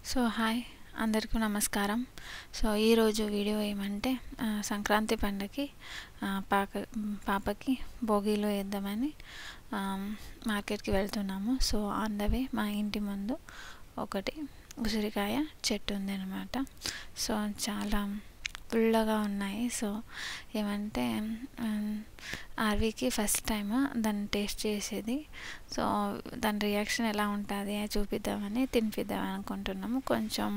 So hi అందరికీ నమస్కారం. So ఈరోజు వీడియో ఏమంటే సంక్రాంతి పండగకి పాపకి భోగిలో వేద్దామని మార్కెట్కి వెళ్తున్నాము. సో ఆన్ ద వే మా ఇంటి ముందు ఒకటి ఉసిరికాయ చెట్టు ఉంది అన్నమాట. సో చాలా పుల్లగా ఉన్నాయి. సో ఏమంటే ఆర్వీకి ఫస్ట్ టైం దాన్ని టేస్ట్ చేసేది. సో దాని రియాక్షన్ ఎలా ఉంటుంది చూపిద్దామని తినిపిద్దామని అనుకుంటున్నాము. కొంచెం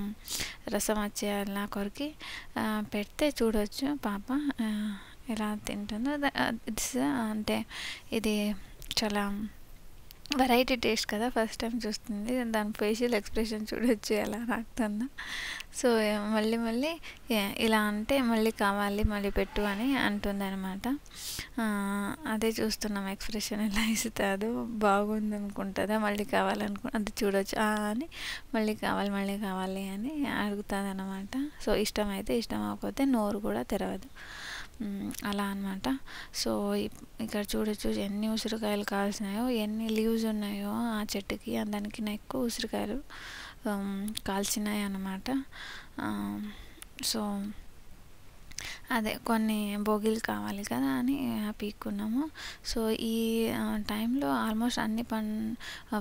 రసం వచ్చేలా కొరికి పెడితే చూడవచ్చు పాప ఎలా తింటుందో. అంటే ఇది చాలా వెరైటీ టేస్ట్ కదా, ఫస్ట్ టైం చూస్తుంది. దాని ఫేషియల్ ఎక్స్ప్రెషన్ చూడొచ్చు ఎలా రాకుతుందో. సో మళ్ళీ ఇలా అంటే మళ్ళీ కావాలి మళ్ళీ పెట్టు అని అంటుంది అనమాట. అదే చూస్తున్నాం ఎక్స్ప్రెషన్ ఎలా ఇస్తుందో. బాగుంది అనుకుంటుందా, మళ్ళీ కావాలనుకుంటే అది చూడొచ్చు అని మళ్ళీ కావాలి అని అడుగుతుంది అనమాట. సో ఇష్టమైతే ఇష్టం అవ్వకపోతే నోరు కూడా తెరవదు అలా అనమాట. సో ఇక్కడ చూడొచ్చు ఎన్ని ఉసిరికాయలు కాల్సినాయో, ఎన్ని లీవ్స్ ఉన్నాయో ఆ చెట్టుకి. దానికి ఎక్కువ ఉసిరికాయలు కాల్చినాయి అన్నమాట. సో అదే కొన్ని భోగిలు కావాలి కదా అని పీక్కున్నాము. సో ఈ టైంలో ఆల్మోస్ట్ అన్ని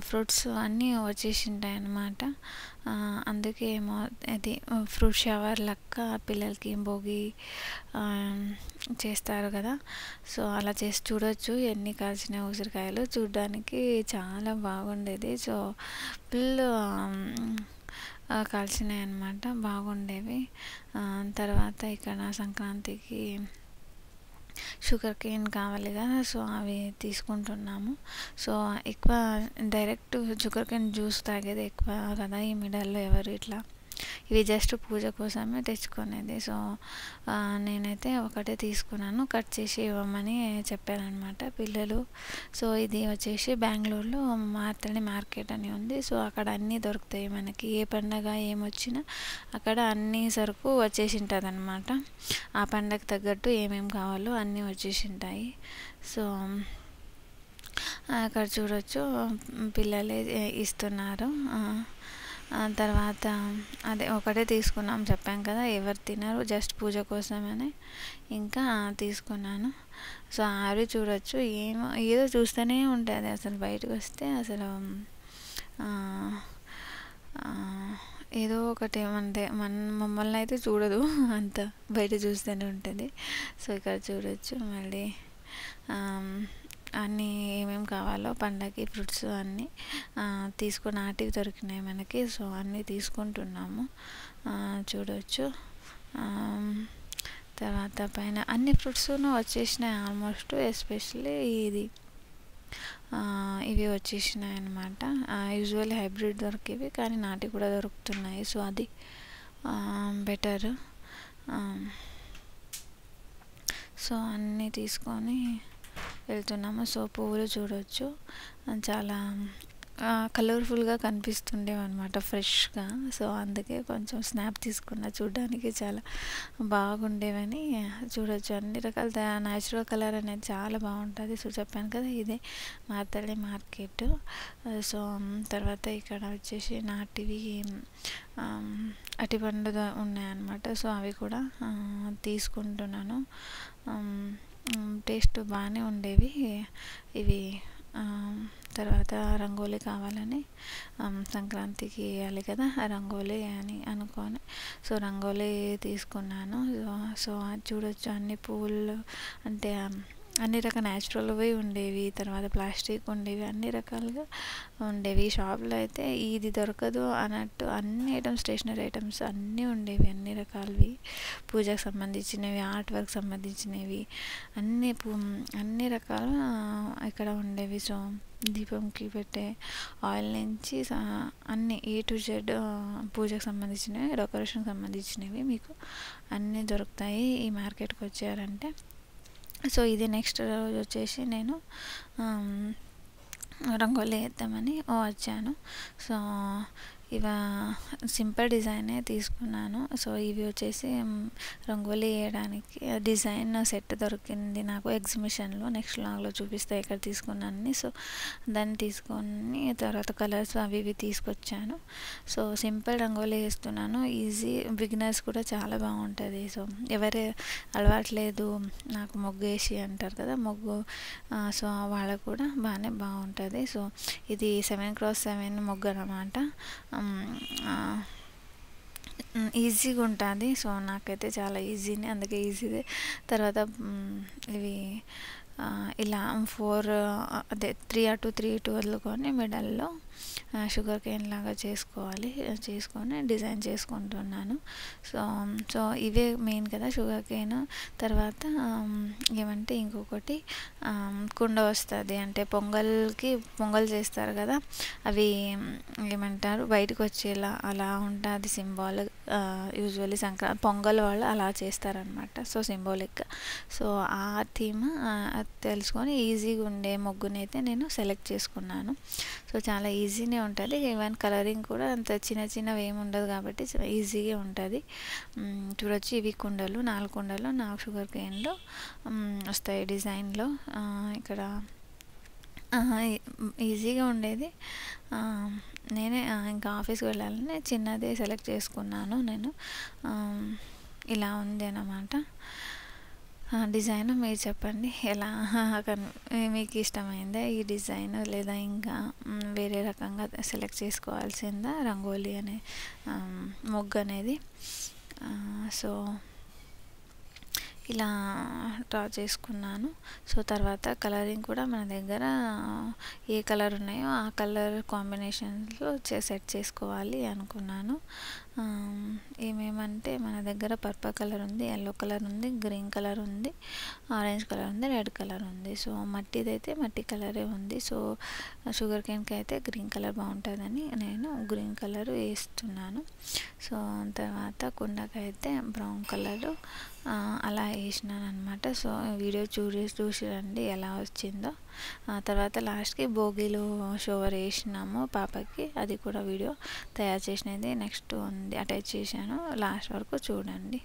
ఫ్రూట్స్ అన్నీ వచ్చేసి ఉంటాయి అన్నమాట. అందుకే ఏమో అది ఫ్రూట్ షవర్ లెక్క పిల్లలకి భోగి చేస్తారు కదా. సో అలా చేసి చూడొచ్చు ఎన్ని కాల్చిన ఉసిరికాయలు. చూడడానికి చాలా బాగుండేది. సో ఫుల్ కాల్చినాయి అన్నమాట, బాగుండేవి. తర్వాత ఇక్కడ సంక్రాంతికి షుగర్ కేన్ కావాలి కదా, సో అవి తీసుకుంటున్నాము. సో ఎక్కువ డైరెక్ట్ షుగర్ కేన్ జ్యూస్ తాగేది ఎక్కువ కదా ఈ మిడల్లో ఎవరు ఇట్లా. ఇవి జస్ట్ పూజ కోసమే తెచ్చుకునేది. సో నేనైతే ఒకటే తీసుకున్నాను, కట్ చేసి ఇవ్వమని చెప్పానమాట పిల్లలు. సో ఇది వచ్చేసి బెంగళూరులో మార్తడి మార్కెట్ అని ఉంది. సో అక్కడ అన్నీ దొరుకుతాయి మనకి. ఏ పండగ ఏమొచ్చినా అక్కడ అన్ని సరుకు వచ్చేసి ఉంటుంది అనమాట. ఆ పండగ తగ్గట్టు ఏమేమి కావాలో అన్నీ వచ్చేసి ఉంటాయి. సో అక్కడ చూడొచ్చు పిల్లలే ఇస్తున్నారు. తర్వాత అదే ఒకటే తీసుకున్నాం చెప్పాం కదా, ఎవరు తినరు, జస్ట్ పూజ కోసమని ఇంకా తీసుకున్నాను. సో అవి చూడొచ్చు ఏదో చూస్తూనే ఉంటుంది అసలు. బయటకు వస్తే అసలు ఏదో ఒకటి అంటే మమ్మల్ని అయితే చూడదు, అంత బయట చూస్తూనే ఉంటుంది. సో ఇక్కడ చూడొచ్చు మళ్ళీ అన్నీ ఏమేమి కావాలో పండగకి ఫ్రూట్స్ అన్నీ తీసుకుని నాటివి దొరికినాయి మనకి. సో అన్నీ తీసుకుంటున్నాము చూడవచ్చు. తర్వాత పైన అన్ని ఫ్రూట్స్ వచ్చేసినాయి ఆల్మోస్ట్. ఎస్పెషల్లీ ఇవి వచ్చేసినాయి అన్నమాట. యూజువల్లీ హైబ్రిడ్ దొరికేవి కానీ నాటి కూడా దొరుకుతున్నాయి. సో అది బెటర్. సో అన్నీ తీసుకొని వెళ్తున్నాము. సో పువ్వులు చూడవచ్చు చాలా కలర్ఫుల్గా కనిపిస్తుండేవి అనమాట, ఫ్రెష్గా. సో అందుకే కొంచెం స్నాప్ తీసుకున్నా, చూడడానికి చాలా బాగుండేవని. చూడొచ్చు అన్ని రకాల న్యాచురల్ కలర్ అనేది చాలా బాగుంటుంది. సో చెప్పాను కదా ఇదే మార్తడి మార్కెట్. సో తర్వాత ఇక్కడ వచ్చేసి నాటివి అరటిపండు ఉన్నాయన్నమాట. సో అవి కూడా తీసుకుంటున్నాను. టేస్ట్ బాగానే ఉండేవి ఇవి. తర్వాత రంగోలీ కావాలని సంక్రాంతికి వేయాలి కదా రంగోలీ అని అనుకొని సో రంగోలీ తీసుకున్నాను. సో అది చూడొచ్చు అన్ని పువ్వులు అంటే అన్ని రకాల న్యాచురల్వి ఉండేవి, తర్వాత ప్లాస్టిక్ ఉండేవి, అన్ని రకాలుగా ఉండేవి. షాప్లో అయితే ఇది దొరకదు అన్నట్టు అన్ని ఐటమ్స్, స్టేషనరీ ఐటమ్స్ అన్నీ ఉండేవి, అన్ని రకాలవి. పూజకు సంబంధించినవి, ఆర్ట్ వర్క్ సంబంధించినవి అన్ని రకాల ఇక్కడ ఉండేవి. సో దీపంకి పెట్టే ఆయిల్ నుంచి అన్నీ A to Z పూజకు సంబంధించినవి, డెకరేషన్కి సంబంధించినవి మీకు అన్నీ దొరుకుతాయి ఈ మార్కెట్కి వచ్చారంటే. సో ఇది నెక్స్ట్ రోజు వచ్చేసి నేను రంగోలీ వేద్దామని వచ్చాను. సో ఇవ సింపుల్ డిజైనే తీసుకున్నాను. సో ఇవి వచ్చేసి రంగోలీ వేయడానికి డిజైన్ సెట్ దొరికింది నాకు ఎగ్జిబిషన్లో. నెక్స్ట్ లాగ్లో చూపిస్తే ఎక్కడ తీసుకున్నానని. సో దాన్ని తీసుకొని తర్వాత కలర్స్ అవి ఇవి తీసుకొచ్చాను. సో సింపుల్ రంగోలీ వేస్తున్నాను. ఈజీ, బిగినర్స్ కూడా చాలా బాగుంటుంది. సో ఎవరు అలవాట్లేదు నాకు ముగ్గు వేసి అంటారు కదా, ముగ్గు సో వాళ్ళకు కూడా బాగుంటుంది. సో ఇది 7x7 ముగ్గు అన్నమాట. ఈజీగా ఉంటుంది. సో నాకైతే చాలా ఈజీనే, అందుకే ఈజీదే. తర్వాత ఇవి ఇలా 4 అదే 3 అటు 3 ఇటు వదులుకొని మిడల్లో షుగర్ కేన్ లాగా చేసుకొని డిజైన్ చేసుకుంటున్నాను. సో ఇవే మెయిన్ కదా షుగర్ కేన్. తర్వాత ఏమంటే ఇంకొకటి కుండ వస్తుంది, అంటే పొంగల్ చేస్తారు కదా, అవి ఏమంటారు బయటకు వచ్చేలా అలా ఉంటుంది సింబాల్. యూజువల్లీ పొంగల్ వాళ్ళు అలా చేస్తారనమాట. So symbolic. సో ఆ థీమ్ తెలుసుకొని ఈజీగా ఉండే ముగ్గుని అయితే నేను సెలెక్ట్ చేసుకున్నాను. సో చాలా ఈజీనే ఉంటుంది. ఈవెన్ కలరింగ్ కూడా అంత చిన్నవి ఏమి ఉండదు కాబట్టి ఈజీగా ఉంటుంది. చూడొచ్చు, ఇవి కుండలు 4 కుండలు 4 షుగర్ కేన్లు వస్తాయి డిజైన్లో. ఇక్కడ ఈజీగా ఉండేది. నేనే ఇంకా ఆఫీస్కి వెళ్ళాలని చిన్నదే సెలెక్ట్ చేసుకున్నాను నేను. ఇలా ఉంది అన్నమాట డిజైన్. మీరు చెప్పండి ఎలా మీకు ఇష్టమైందా ఈ డిజైన్, లేదా ఇంకా వేరే రకంగా సెలెక్ట్ చేసుకోవాల్సిందా రంగోలీ అనే ముగ్గు అనేది. సో ఇలా డ్రా చేసుకున్నాను. సో తర్వాత కలరింగ్ కూడా మన దగ్గర ఏ కలర్ ఉన్నాయో ఆ కలర్ కాంబినేషన్స్లో సెట్ చేసుకోవాలి అనుకున్నాను. ఏమేమంటే మన దగ్గర పర్పుల్ కలర్ ఉంది, ఎల్లో కలర్ ఉంది, గ్రీన్ కలర్ ఉంది, ఆరెంజ్ కలర్ ఉంది, రెడ్ కలర్ ఉంది. సో మట్టిదైతే మట్టి కలరే ఉంది. సో షుగర్ కేన్కి అయితే గ్రీన్ కలర్ బాగుంటుందని నేను గ్రీన్ కలర్ వేస్తున్నాను. సో తర్వాత కుండకైతే బ్రౌన్ కలరు అలా వేసినాను అనమాట. సో వీడియో చూసిరండి ఎలా వచ్చిందో. తర్వాత లాస్ట్కి భోగిలు షోవర్ వేసినాము పాపకి, అది కూడా వీడియో తయారు చేసినది నెక్స్ట్ ఉంది అటాచ్ చేశాను, లాస్ట్ వరకు చూడండి.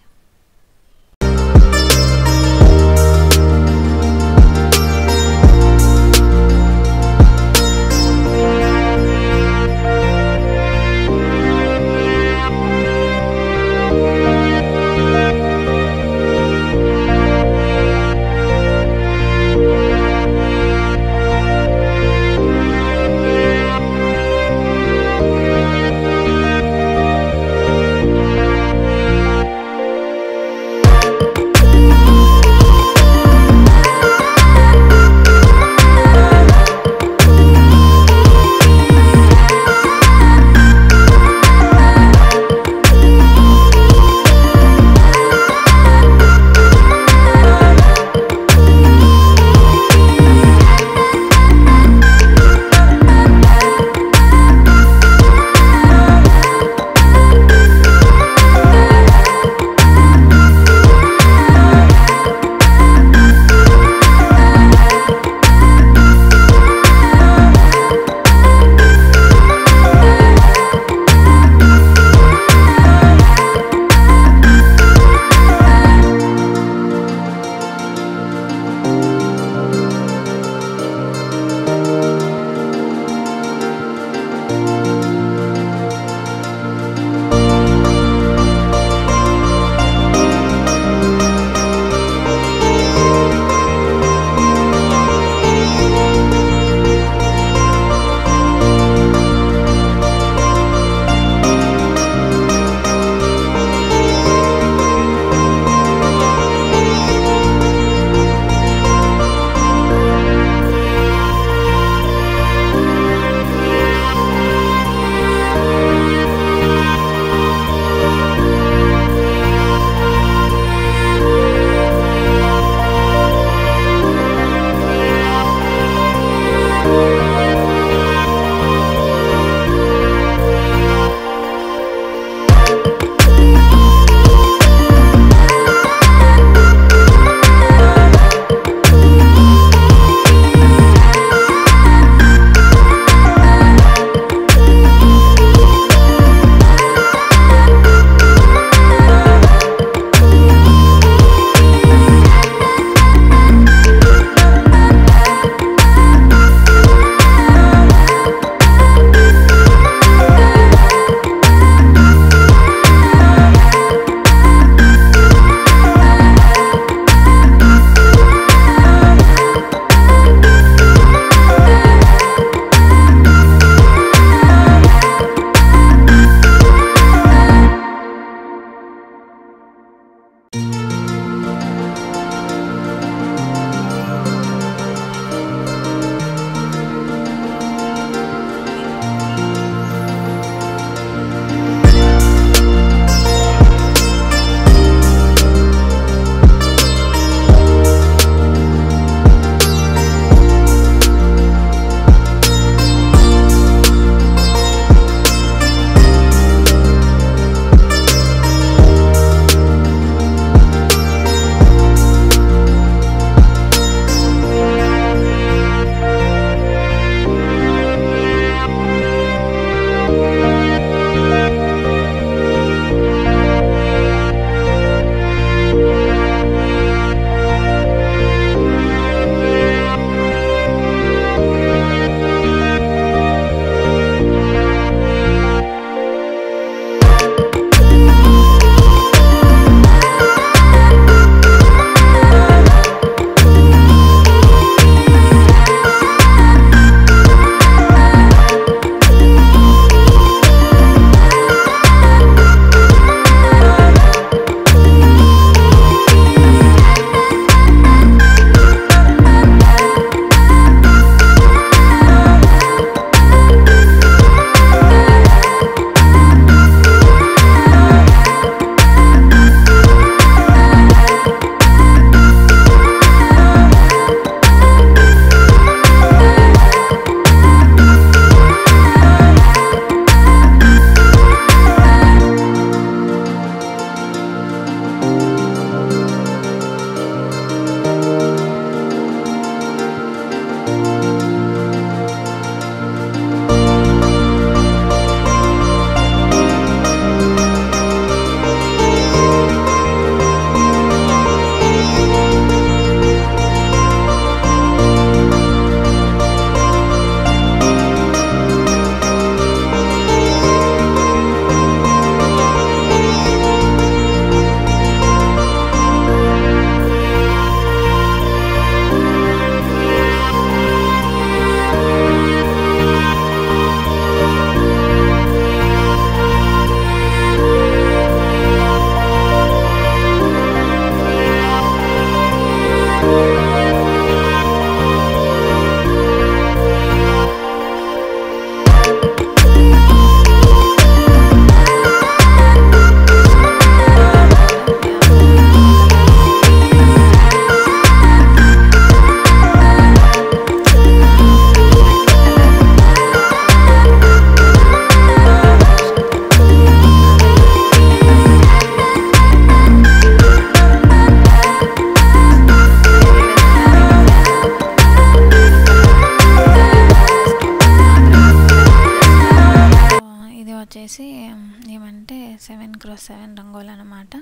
ఏమంటే 7x7 రంగోలి అనమాట.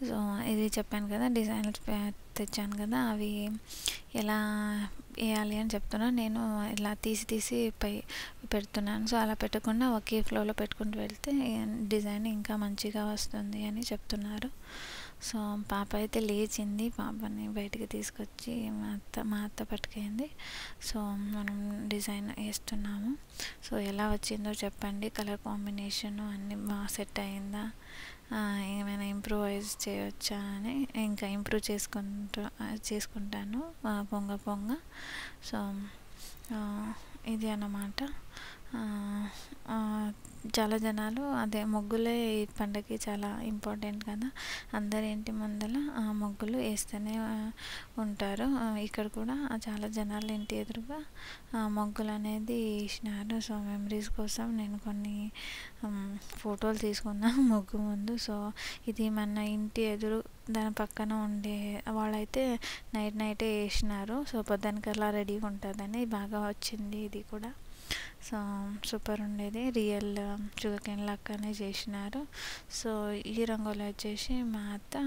సో ఇది చెప్పాను కదా, డిజైన్స్ తెచ్చాను కదా, అవి ఎలా వేయాలి అని చెప్తున్నాను. నేను ఇలా తీసి పెడుతున్నాను. సో అలా పెట్టకుండా ఒకే ఫ్లోలో పెట్టుకుంటూ వెళ్తే డిజైన్ ఇంకా మంచిగా వస్తుంది అని చెప్తున్నారు. సో పాప అయితే లేచింది, పాపని బయటికి తీసుకొచ్చి మా అత్త పట్టుకెళ్ళింది. సో మనం డిజైన్ వేస్తున్నాము. సో ఎలా వచ్చిందో చెప్పండి, కలర్ కాంబినేషన్ అన్నీ బాగా సెట్ అయిందా, ఏమైనా ఇంప్రూవైజ్ చేయవచ్చా అని ఇంకా ఇంప్రూవ్ చేసుకుంటాను పొంగ. సో ఇది అన్నమాట. చాలా జనాలు అదే ముగ్గులే ఈ పండగకి చాలా ఇంపార్టెంట్ కదా, అందరి ఇంటి ముందర ముగ్గులు వేస్తూనే ఉంటారు. ఇక్కడ కూడా చాలా జనాల ఇంటి ఎదురుగా ముగ్గులు అనేది వేసినారు. సో మెమరీస్ కోసం నేను కొన్ని ఫోటోలు తీసుకున్నాను ముగ్గు ముందు. సో ఇది మన ఇంటి ఎదురు దాని పక్కన ఉండే వాళ్ళైతే నైటే వేసినారు. సో పొద్దునకల్లా రెడీగా ఉంటుందని బాగా వచ్చింది ఇది కూడా. సో సూపర్ ఉండేది, రియల్ షుగర్ కేన్ లెక్కనే చేసినారు. సో ఈ రంగులో వచ్చేసి మా అత్త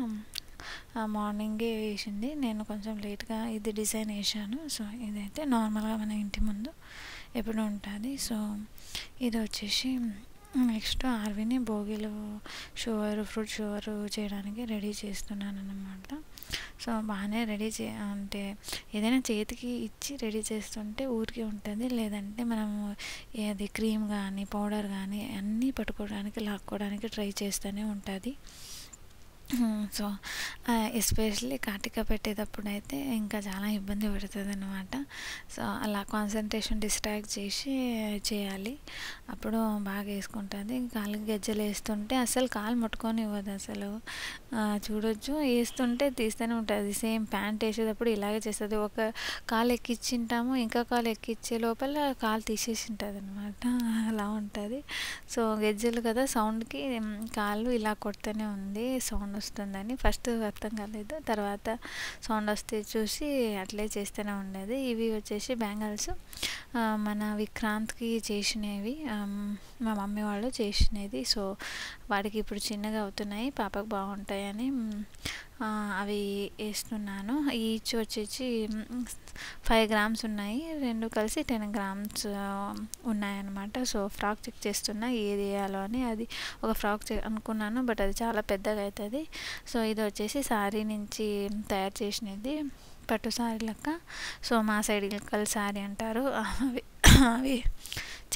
మార్నింగే వేసింది, నేను కొంచెం లేట్గా ఇది డిజైన్ వేసాను. సో ఇదైతే నార్మల్గా మన ఇంటి ముందు ఎప్పుడు ఉంటుంది. సో ఇది వచ్చేసి నెక్స్ట్ ఆర్విని భోగిలు ఫ్రూట్ షుగర్ చేయడానికి రెడీ చేస్తున్నాను అన్నమాట. సో బాగానే రెడీ అంటే ఏదైనా చేతికి ఇచ్చి రెడీ చేస్తుంటే ఊరికే ఉంటుంది, లేదంటే మనము ఏది క్రీమ్ కానీ పౌడర్ కానీ అన్నీ పట్టుకోవడానికి లాక్కోవడానికి ట్రై చేస్తూనే ఉంటుంది. సో ఎస్పెషల్లీ కాటిక పెట్టేటప్పుడు అయితే ఇంకా చాలా ఇబ్బంది పడుతుంది అన్నమాట. సో అలా కాన్సన్ట్రేషన్ డిస్ట్రాక్ట్ చేసి చేయాలి, అప్పుడు బాగా వేసుకుంటుంది. కాళ్ళకి గజ్జలు వేస్తుంటే అసలు కాలు ముట్టుకొని ఇవ్వదు అసలు. చూడొచ్చు, వేస్తుంటే తీస్తూనే ఉంటుంది. సేమ్ ప్యాంట్ వేసేటప్పుడు ఇలాగే చేస్తుంది, ఒక కాలు ఎక్కించింటాము ఇంకా కాలు ఎక్కించే లోపల కాలు తీసేసి ఉంటుంది అనమాట, అలా ఉంటుంది. సో గజ్జలు కదా, సౌండ్కి కాళ్ళు ఇలా కొడుతూనే ఉంది, సౌండ్ వస్తుందని ఫస్ట్ అర్థం కాలేదు, తర్వాత సౌండ్ వస్తే చూసి అట్లే చేస్తూనే ఉండేది. ఇవి వచ్చేసి బ్యాంగిల్స్ మన విక్రాంత్కి చేసినవి, మా మమ్మీ వాళ్ళు చేసినది. సో వాడికి ఇప్పుడు చిన్నగా అవుతున్నాయి, పాపకు బాగుంటాయని అవి వేస్తున్నాను. ఈచ్ వచ్చేసి 5 grams ఉన్నాయి, రెండు కలిసి 10 grams ఉన్నాయన్నమాట. సో ఫ్రాక్ చెక్ చేస్తున్నా ఏది వేయాలో అని. అది ఒక ఫ్రాక్ అనుకున్నాను, బట్ అది చాలా పెద్దగా అవుతుంది. సో ఇది వచ్చేసి శారీ నుంచి తయారు చేసినది, పట్టు శారీ లెక్క. సో మా సైడ్ ఇల్కల్ శారీ అంటారు, అవి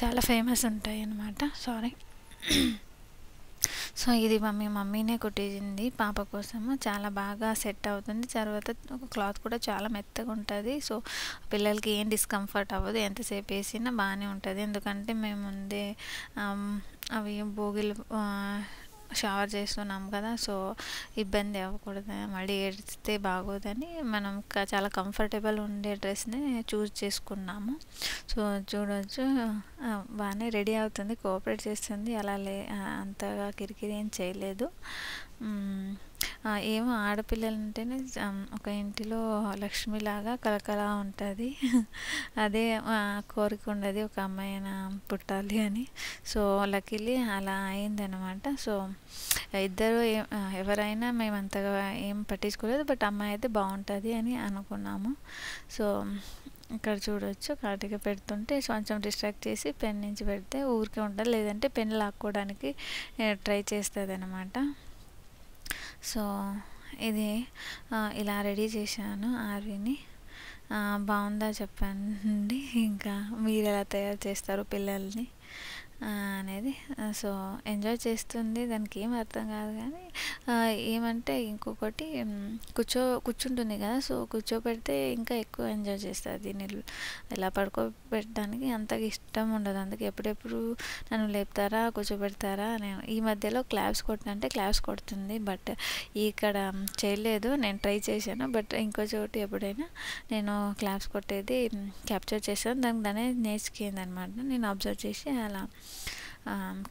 చాలా ఫేమస్ ఉంటాయి అన్నమాట. సారీ. సో ఇది మమ్మీనే కుట్టింది పాప కోసము, చాలా బాగా సెట్ అవుతుంది. తర్వాత క్లాత్ కూడా చాలా మెత్తగా ఉంటుంది. సో పిల్లలకి ఏం డిస్కంఫర్ట్ అవ్వదు, ఎంతసేపు వేసినా బాగానే ఉంటుంది. ఎందుకంటే మేము ముందే అవి భోగిలు షవర్ చేస్తున్నాం కదా, సో ఇబ్బంది అవ్వకూడదు, మళ్ళీ ఏడిస్తే బాగోదని మనం చాలా కంఫర్టబుల్ ఉండే డ్రెస్ని చూస్ చేసుకున్నాము. సో చూడవచ్చు బాగానే రెడీ అవుతుంది, కోఆపరేట్ చేస్తుంది, అలా అంతగా కిరికిరి ఏం చేయలేదు. ఏమో ఆడపిల్లలు అంటేనే ఒక ఇంటిలో లక్ష్మిలాగా కలకలా ఉంటుంది, అదే కోరిక ఉండదు ఒక అమ్మాయినా పుట్టాలి అని. సో లక్కీలీ అలా అయిందనమాట. సో ఇద్దరు ఎవరైనా మేము అంతగా ఏం పట్టించుకోలేదు, బట్ అమ్మాయి అయితే బాగుంటుంది అని అనుకున్నాము. సో ఇక్కడ చూడవచ్చు, కాటిగా పెడుతుంటే కొంచెం డిస్ట్రాక్ట్ చేసి పెన్ నుంచి పెడితే ఊరికే ఉంటుంది, లేదంటే పెన్ లాక్కోవడానికి ట్రై చేస్తుంది అనమాట. సో ఇది ఇలా రెడీ చేశాను ఆర్విని. బాగుందా చెప్పండి, ఇంకా మీరు ఎలా తయారు చేస్తారు పిల్లల్ని అనేది. సో ఎంజాయ్ చేస్తుంది, దానికి ఏం అర్థం కాదు, కానీ ఏమంటే ఇంకొకటి కూర్చుంటుంది కదా, సో కూర్చోపెడితే ఇంకా ఎక్కువ ఎంజాయ్ చేస్తుంది. దీన్ని ఇలా పడుకోబెట్టడానికి అంతగా ఇష్టం ఉండదు, అందుకే ఎప్పుడెప్పుడు నన్ను లేపుతారా కూర్చోబెడతారా. నేను ఈ మధ్యలో క్లాప్స్ కొట్టినంటే క్లాప్స్ కొడుతుంది, బట్ ఇక్కడ చేయలేదు, నేను ట్రై చేశాను. బట్ ఇంకో చోటు ఎప్పుడైనా నేను క్లాప్స్ కొట్టేది క్యాప్చర్ చేశాను, దానే నేర్చుకుంది అనమాట, నేను అబ్జర్వ్ చేసి అలా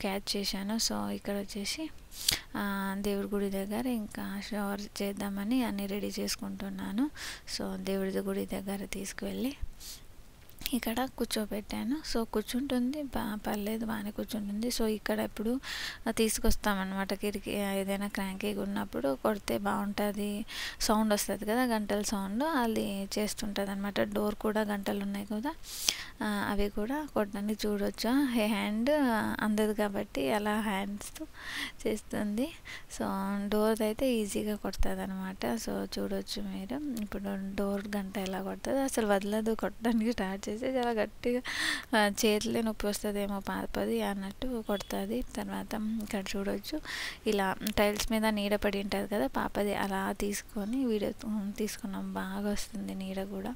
క్యాచ్ చేశాను. సో ఇక్కడ వచ్చేసి దేవుడి గుడి దగ్గర ఇంకా షవర్ చేద్దామని అన్నీ రెడీ చేసుకుంటున్నాను. సో దేవుడి గుడి దగ్గర తీసుకువెళ్ళి ఇక్కడ కూర్చోబెట్టాను. సో కూర్చుంటుంది, పర్లేదు బాగానే కూర్చుంటుంది. సో ఇక్కడ ఇప్పుడు తీసుకొస్తామన్నమాట. ఏదైనా క్రాంకీగా ఉన్నప్పుడు కొడితే బాగుంటుంది, సౌండ్ వస్తుంది కదా, గంటల సౌండ్ అది చేస్తుంటుంది అనమాట. డోర్ కూడా గంటలు ఉన్నాయి కదా, అవి కూడా కొట్టడానికి చూడొచ్చు. హ్యాండ్ అందదు కాబట్టి అలా హ్యాండ్స్తో చేస్తుంది. సో డోర్ అయితే ఈజీగా కొడుతుంది అనమాట. సో చూడొచ్చు మీరు. ఇప్పుడు డోర్ గంట ఎలా కొడుతుంది, అసలు వదలదు, కొట్టడానికి స్టార్ట్ చేసి చాలా గట్టిగా చేతులే నొప్పి వస్తుందేమో పాపది అన్నట్టు కొడుతుంది. తర్వాత ఇక్కడ చూడొచ్చు, ఇలా టైల్స్ మీద నీడ పడి ఉంటుంది కదా పాపది, అలా తీసుకొని వీడియో తీసుకున్నాం. బాగా వస్తుంది నీడ కూడా,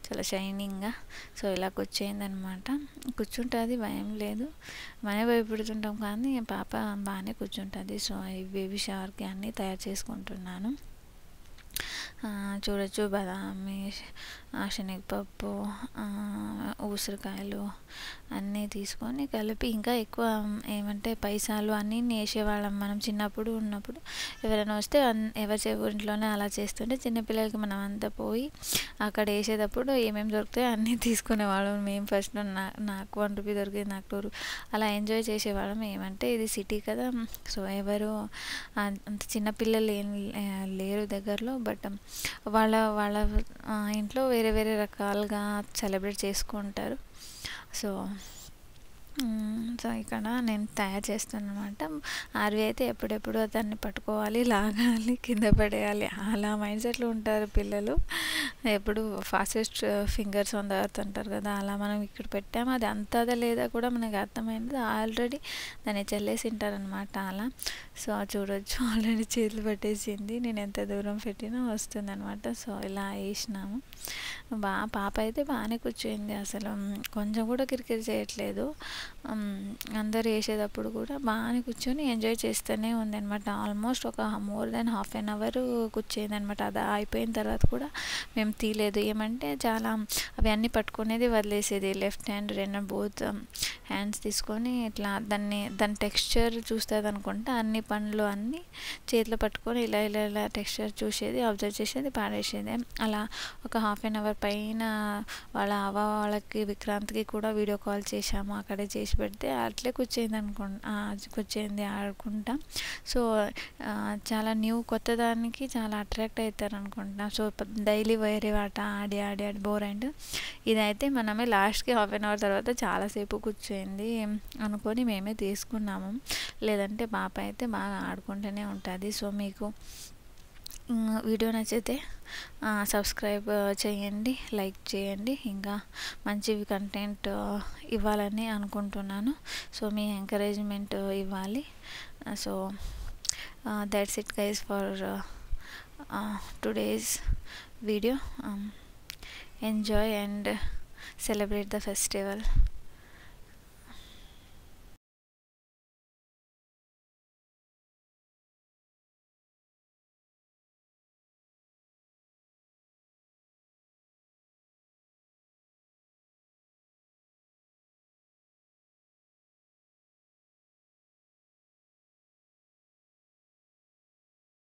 చాలా షైనింగ్గా. సో ఇలా కూర్చోయిందనమాట. కూర్చుంటుంది, భయం లేదు. మనమే భయపడుతుంటాం కానీ పాప బాగానే కూర్చుంటుంది. సో ఈ బేబీ షవర్కి అన్నీ తయారు చేసుకుంటున్నాను. చూడొచ్చు, బాదామి, శనగపప్పు, ఉసిరికాయలు అన్నీ తీసుకొని కలిపి, ఇంకా ఎక్కువ ఏమంటే పైసాలు అన్నీ వేసేవాళ్ళం మనం చిన్నప్పుడు ఉన్నప్పుడు. ఎవరైనా వస్తే ఎవరి ఇంట్లోనే అలా చేస్తుంటే చిన్నపిల్లలకి మనం అంతా పోయి అక్కడ వేసేటప్పుడు ఏమేమి దొరుకుతాయో అన్నీ తీసుకునేవాళ్ళం. మేము ఫస్ట్ నాకు 1 రూపీ దొరికింది, నాకు 2 రూపీ, అలా ఎంజాయ్ చేసేవాళ్ళం. ఏమంటే ఇది సిటీ కదా, సో ఎవరు అంత చిన్నపిల్లలు ఏం లేరు దగ్గరలో. బట్ వాళ్ళ ఇంట్లో వేరే వేరే రకాలుగా సెలబ్రేట్ చేసుకుంటారు. సో ఇక్కడ నేను తయారు చేస్తాను అనమాట. ఆర్వి అయితే ఎప్పుడెప్పుడు దాన్ని పట్టుకోవాలి, లాగాలి, కింద పడేయాలి, అలా మైండ్ సెట్లో ఉంటారు పిల్లలు. ఎప్పుడు fastest fingers on the earth అంటారు కదా, అలా మనం ఇక్కడ పెట్టాము, అది అంతదా లేదా కూడా మనకు అర్థమైంది. ఆల్రెడీ దాన్ని చెల్లేసి ఉంటారనమాట అలా. సో చూడొచ్చు, ఆల్రెడీ చేతులు పట్టేసింది. నేను ఎంత దూరం పెట్టినా వస్తుంది అనమాట. సో ఇలా వేసినాము. పాప అయితే బాగానే కూర్చోయింది, అసలు కొంచెం కూడా కిరికిరి చేయట్లేదు. అందరు వేసేటప్పుడు కూడా బాగానే కూర్చొని ఎంజాయ్ చేస్తూనే ఉంది అనమాట. ఆల్మోస్ట్ ఒక మోర్ దెన్ ½ an hour కూర్చోయింది అనమాట. అది అయిపోయిన తర్వాత కూడా మేము తీయలేదు. ఏమంటే చాలా అవి అన్నీ పట్టుకునేది వదిలేసేది. లెఫ్ట్ హ్యాండ్ బోత్ హ్యాండ్స్ తీసుకొని ఇట్లా దాని టెక్స్చర్ చూస్తుంది అనుకుంటా, అన్ని పండ్లు అన్నీ చేతిలో పట్టుకొని ఇలా ఇలా ఇలా టెక్స్చర్ చూసేది, అబ్జర్వ్ చేసేది, పాడేసేది. అలా ఒక ½ an hour పైన వాళ్ళకి విక్రాంత్కి కూడా వీడియో కాల్ చేశాము. అక్కడే చేసి పెడితే అట్లే కూర్చోయింది ఆడుకుంటా. సో చాలా కొత్త దానికి చాలా అట్రాక్ట్ అవుతారు అనుకుంటా. సో డైలీ వేరే ఆట ఆడి ఆడి ఆడి బోర్ అండ్ ఇదైతే మనమే లాస్ట్కి ½ an hour తర్వాత చాలాసేపు కూర్చోయింది అనుకొని మేమే తీసుకున్నాము. లేదంటే పాప అయితే బాగా ఆడుకుంటూనే ఉంటుంది. సో మీకు వీడియో నచ్చితే సబ్స్క్రైబ్ చేయండి, లైక్ చేయండి. ఇంకా మంచి కంటెంట్ ఇవ్వాలని అనుకుంటున్నాను. సో మీ ఎంకరేజ్మెంట్ ఇవ్వాలి. So that's it guys for today's video. Enjoy and celebrate the festival.